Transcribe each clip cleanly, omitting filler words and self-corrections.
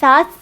7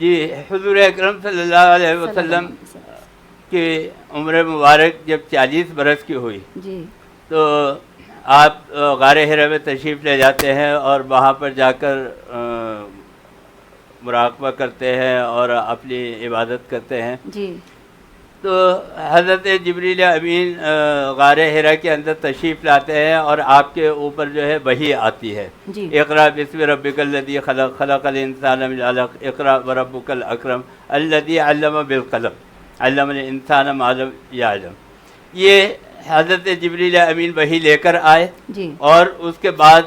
جی حضور اکرم صلی اللہ علیہ وسلم کی عمر مبارک جب 40 برس کی ہوئی جی تو آپ غار حرا میں تشریف لے جاتے ہیں اور وہاں پر جا کر مراقبہ کرتے ہیں اور اپنی عبادت کرتے ہیں. جی تو حضرت جبریل امین غار حرا کے اندر تشریف لاتے ہیں اور آپ کے اوپر جو ہے وحی آتی ہے. جی اقرا بسم ربک الذی خلق خلق الانسان من علق اقرا وربک الاکرم الذی علم بالقلم علم الانسان ما لم یعلم. یہ حضرت جبریل امین وحی لے کر آئے جی اور اس کے بعد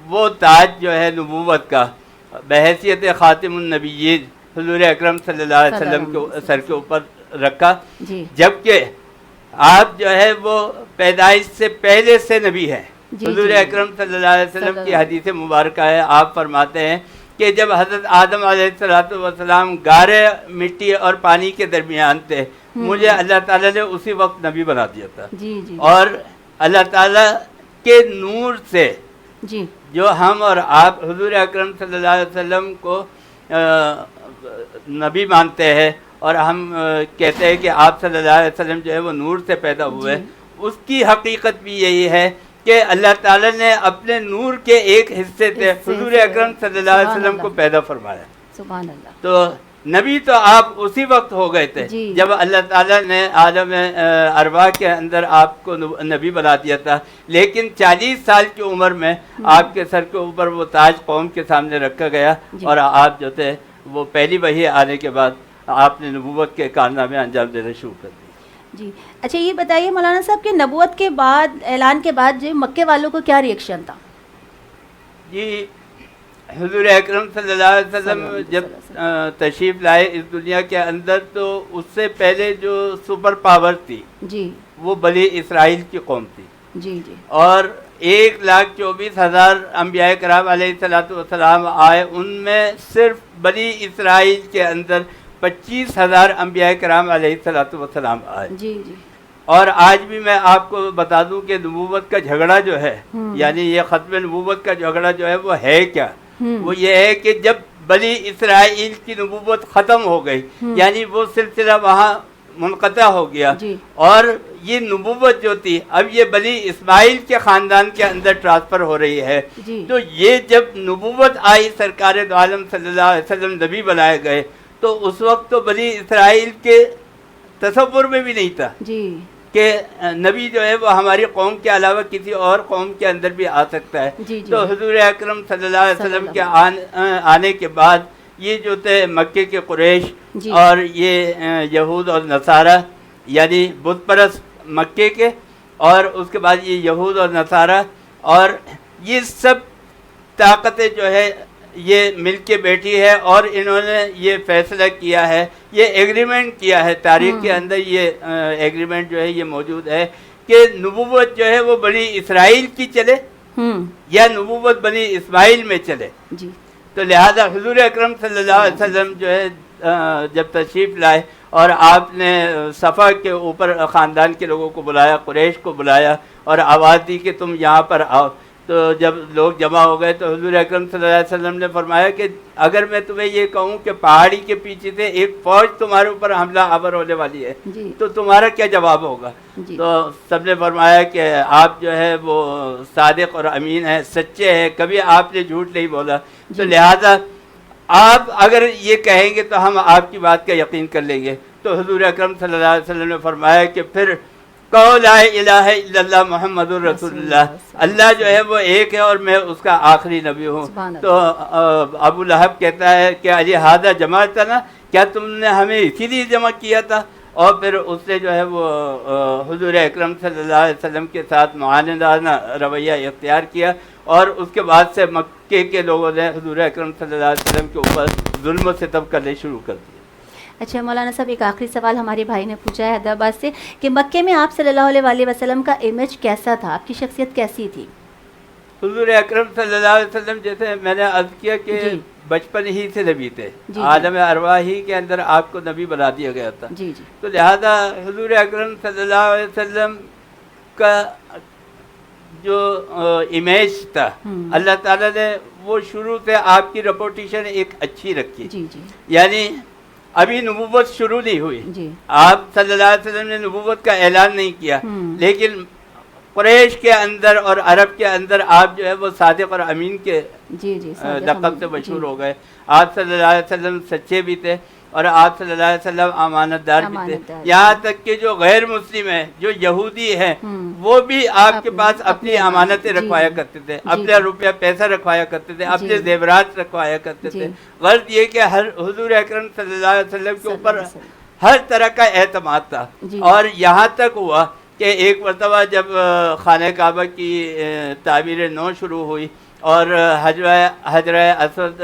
وہ تاج جو ہے نبوت کا بحیثیت خاتم النبیین حضور اکرم صلی اللہ علیہ وسلم کے سر کے اوپر رکھا. جی جبکہ آپ جو ہے وہ پیدائش سے پہلے سے نبی ہیں. حضور اکرم صلی اللہ علیہ وسلم کی حدیث مبارکہ ہے, آپ فرماتے ہیں کہ جب حضرت آدم علیہ السلام گارے مٹی اور پانی کے درمیان تھے, مجھے اللہ تعالیٰ نے اسی وقت نبی بنا دیا تھا. جی جی اور اللہ تعالیٰ کے نور سے جی جو ہم اور آپ حضور اکرم صلی اللہ علیہ وسلم کو نبی مانتے ہیں اور ہم کہتے ہیں کہ آپ صلی اللہ علیہ وسلم جو ہے وہ نور سے پیدا ہوئے, اس کی حقیقت بھی یہی ہے کہ اللہ تعالیٰ نے اپنے نور کے ایک حصے سے حضور اکرم صلی اللہ علیہ وسلم کو پیدا فرمایا. سبحان اللہ. تو نبی تو آپ اسی وقت ہو گئے تھے جب اللہ تعالیٰ نے عالم ارواح کے اندر آپ کو نبی بنا دیا تھا, لیکن 40 سال کی عمر میں آپ کے سر کے اوپر وہ تاج قوم کے سامنے رکھا گیا اور آپ جو تھے وہ پہلی وحی آنے کے بعد آپ نے نبوت کے کارنامے انجام دینا شروع کر دیے. جی اچھا یہ بتائیے مولانا صاحب کہ نبوت کے بعد اعلان کے بعد جو مکے والوں کو کیا ریئیکشن تھا؟ جی حضور اکرم صلی اللہ علیہ وسلم جب تشریف لائے اس دنیا کے اندر تو اس سے پہلے جو سپر پاور تھی جی وہ بنی اسرائیل کی قوم تھی. جی جی اور 1,24,000 انبیاء کرام علیہ السلام آئے, ان میں صرف بنی اسرائیل کے اندر 25,000 انبیاء کرام علیہ السلام آئے. جی جی اور آج بھی میں آپ کو بتا دوں کہ نبوت کا جھگڑا جو ہے یعنی یہ ختم نبوت کا جھگڑا جو ہے وہ ہے کیا؟ وہ یہ ہے کہ جب بنی اسرائیل کی نبوت ختم ہو گئی یعنی وہ سلسلہ وہاں منقطع ہو گیا اور یہ نبوت جو تھی اب یہ بنی اسماعیل کے خاندان کے اندر ٹرانسفر ہو رہی ہے. تو یہ جب نبوت آئی سرکار دو عالم صلی اللہ علیہ وسلم نبی بنائے گئے تو اس وقت تو بنی اسرائیل کے تصور میں بھی نہیں تھا جی کہ نبی جو ہے وہ ہماری قوم کے علاوہ کسی اور قوم کے اندر بھی آ سکتا ہے. تو حضور اکرم صلی اللہ علیہ وسلم کے آنے کے بعد یہ جو تھے مکے کے قریش اور یہ یہود اور نصارہ یعنی بت پرست مکے کے, اور اس کے بعد یہ یہود اور نصارہ اور یہ سب طاقتیں جو ہے یہ مل کے بیٹھی ہے اور انہوں نے یہ فیصلہ کیا ہے, یہ ایگریمنٹ کیا ہے, تاریخ کے اندر یہ ایگریمنٹ جو ہے یہ موجود ہے کہ نبوت جو ہے وہ بنی اسرائیل کی چلے یا نبوت بنی اسماعیل میں چلے. تو لہذا حضور اکرم صلی اللہ علیہ وسلم جو ہے جب تشریف لائے اور آپ نے صفا کے اوپر خاندان کے لوگوں کو بلایا, قریش کو بلایا اور آواز دی کہ تم یہاں پر آؤ. تو جب لوگ جمع ہو گئے تو حضور اکرم صلی اللہ علیہ وسلم نے فرمایا کہ اگر میں تمہیں یہ کہوں کہ پہاڑی کے پیچھے سے ایک فوج تمہارے اوپر حملہ آور ہونے والی ہے تو تمہارا کیا جواب ہوگا؟ تو سب نے فرمایا کہ آپ جو ہے وہ صادق اور امین ہیں, سچے ہیں, کبھی آپ نے جھوٹ نہیں بولا, تو لہذا آپ اگر یہ کہیں گے تو ہم آپ کی بات کا یقین کر لیں گے. تو حضور اکرم صلی اللہ علیہ وسلم نے فرمایا کہ پھر کہو لا الہ الا اللہ محمد الرسول اللہ, اللہ جو ہے وہ ایک ہے اور میں اس کا آخری نبی ہوں. تو ابو لہب کہتا ہے کہ علی ہادہ جماعتنا, کیا تم نے ہمیں اسی لیے جمع کیا تھا؟ اور پھر اس نے جو ہے وہ حضور اکرم صلی اللہ علیہ وسلم کے ساتھ معاندانہ رویہ اختیار کیا اور اس کے بعد سے مکے کے لوگوں نے حضور اکرم صلی اللہ علیہ وسلم کے اوپر ظلم و ستم کرنے شروع کر دیے. اچھا مولانا صاحب ایک آخری سوال ہمارے بھائی نے پوچھا ہے حیدرآباد سے کہ مکے میں آپ صلی اللہ علیہ وسلم کا امیج کیسا تھا, آپ کی شخصیت کیسی تھی؟ حضور اکرم صلی اللہ علیہ وسلم جیسے میں نے عرض کیا کہ بچپن ہی سے نبی تھے, عالم ارواح ہی کے اندر آپ کو نبی بنا دیا گیا تھا. تو لہذا حضور اکرم صلی اللہ علیہ وسلم کا جو امیج تھا اللہ تعالیٰ نے وہ شروع سے آپ کی ریپوٹیشن ایک اچھی رکھی. یعنی ابھی نبوت شروع نہیں ہوئی, آپ صلی اللہ علیہ وسلم نے نبوت کا اعلان نہیں کیا, لیکن قریش کے اندر اور عرب کے اندر آپ جو ہے وہ صادق اور امین کے لقب سے مشہور ہو گئے. آپ صلی اللہ علیہ وسلم سچے بھی تھے اور آپ صلی اللہ علیہ وسلم امانت دار بھی تھے. یہاں تک کہ جو غیر مسلم ہیں, جو یہودی ہیں, وہ بھی آپ کے پاس اپنی امانتیں رکھوایا کرتے تھے, اپنا روپیہ پیسہ رکھوایا کرتے تھے, اپنے زیورات رکھوایا کرتے تھے. غرض یہ کہ ہر حضور اکرم صلی اللہ علیہ وسلم کے اوپر ہر طرح کا اعتماد تھا. اور یہاں تک ہوا کہ ایک مرتبہ جب خانہ کعبہ کی تعمیر نو شروع ہوئی اور حجرہ اسود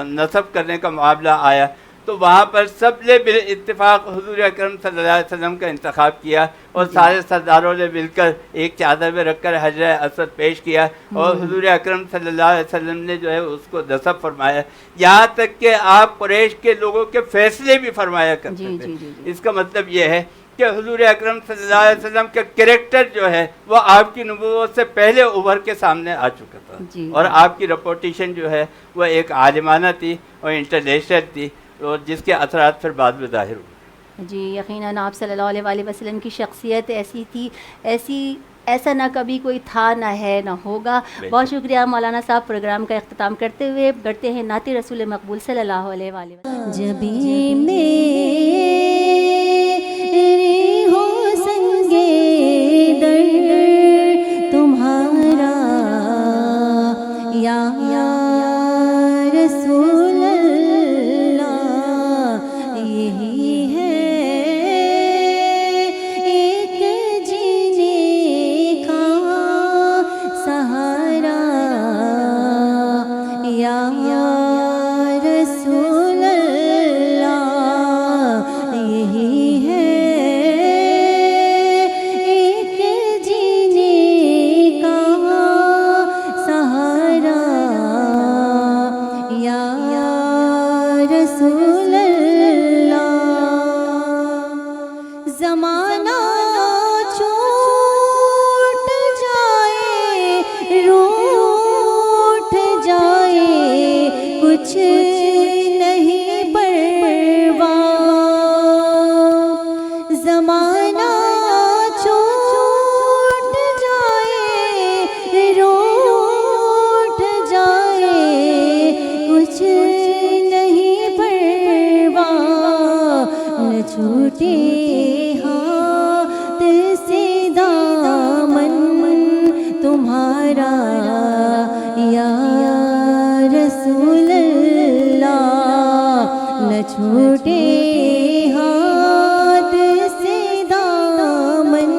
نصب کرنے کا معاملہ آیا, تو وہاں پر سب نے اتفاق حضور اکرم صلی اللہ علیہ وسلم کا انتخاب کیا اور سارے سرداروں نے مل کر ایک چادر میں رکھ کر حجرہ اسود پیش کیا اور حضور اکرم صلی اللہ علیہ وسلم نے جو ہے اس کو نصب فرمایا. یہاں تک کہ آپ قریش کے لوگوں کے فیصلے بھی فرمایا کرتے تھے. اس کا مطلب یہ ہے کہ حضور اکرم صلی اللہ علیہ وسلم کا کریکٹر جو ہے وہ آپ کی نبوت سے پہلے ابھر کے سامنے آ چکا تھا, اور آپ کی ریپوٹیشن جو ہے وہ ایک عالمانہ تھی اور انٹرنیشنل تھی, اور جس کے اثرات پھر بعد میں ظاہر ہوئے. جی یقیناً آپ صلی اللہ علیہ وسلم کی شخصیت ایسی تھی, ایسا نہ کبھی کوئی تھا, نہ ہے, نہ ہوگا. بہت شکریہ مولانا صاحب. پروگرام کا اختتام کرتے ہوئے بڑھتے ہیں نعت رسول مقبول صلی اللہ علیہ وسلم. جبھی میرے ہو سنگے در تمہارا یا رسول اللہ, یہی ہے ایک جینے کا سہارا یا رسول اللہ, یہی ہے ایک جینے کا سہارا یا رسول اللہ. زمانہ چھوٹ جائے, روٹھ جائے, کچھ نہیں پرواہ. زمانہ چھوٹ جائے, روٹھ جائے, کچھ نہیں پرواہ. نہ چھوٹے ہاتھ سے دامن تمہارا یا رسول اللہ, نہ چھوٹے ہاتھ سے دامن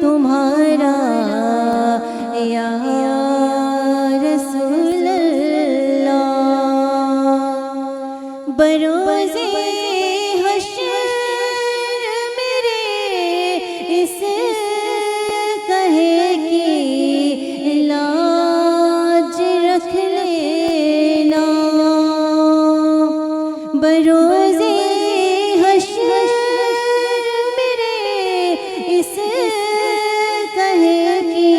تمہارا یا رسول اللہ. بروز حشر میرے اس کہے کی لاج رکھ لینا. بروز حشر میرے اس کہے کی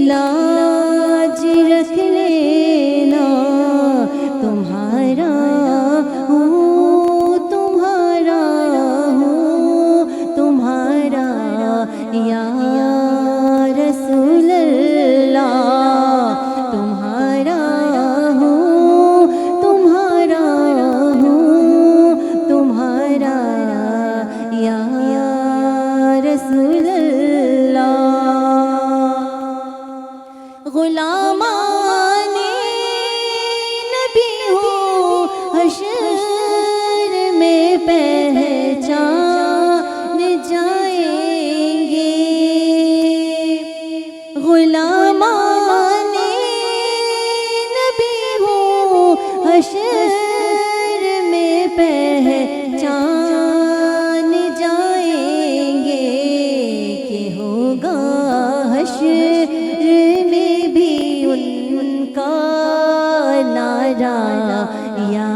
لاج رکھ لینا. تمہارا ہوں, تمہارا ہوں, تمہارا یا رسول اللہ. تمہارا ہوں, تمہارا ہوں, تمہارا یا رسول اللہ. غلامان نبی ہو حشر میں پہچان جائیں گے. غلامان نبی ہو حشر میں پہچان جائیں گے. کہ ہوگا حشر میں بھی ان کا نعرہ یا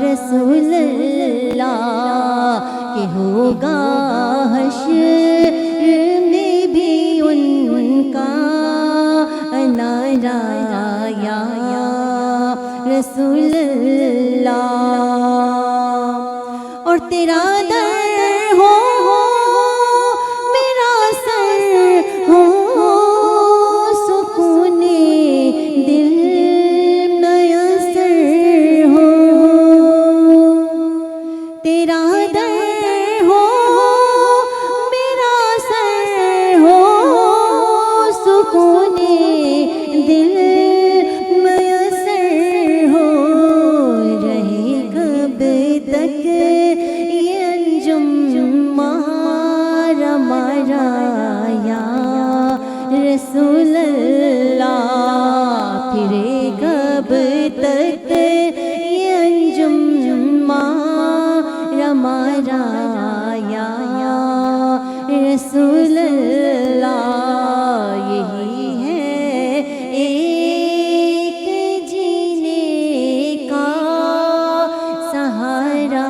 رسول اللہ. کہ ہوگا حشر میں بھی ان کا رسول اللہ، اور تیرا در ہو میرا سر ہو، سکون دل میسر ہو، تیرا در ہو میرا سر ہو، سکون دل میسر ہو، رہے کب تک یہ انجم مارا مارا یا رسول اللہ، پھرے کب تک یہ انجم مارا مارا یا رسول اللہ، یہی ہے ایک جینے کا سہارا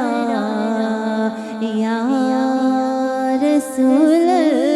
یا رسول اللہ۔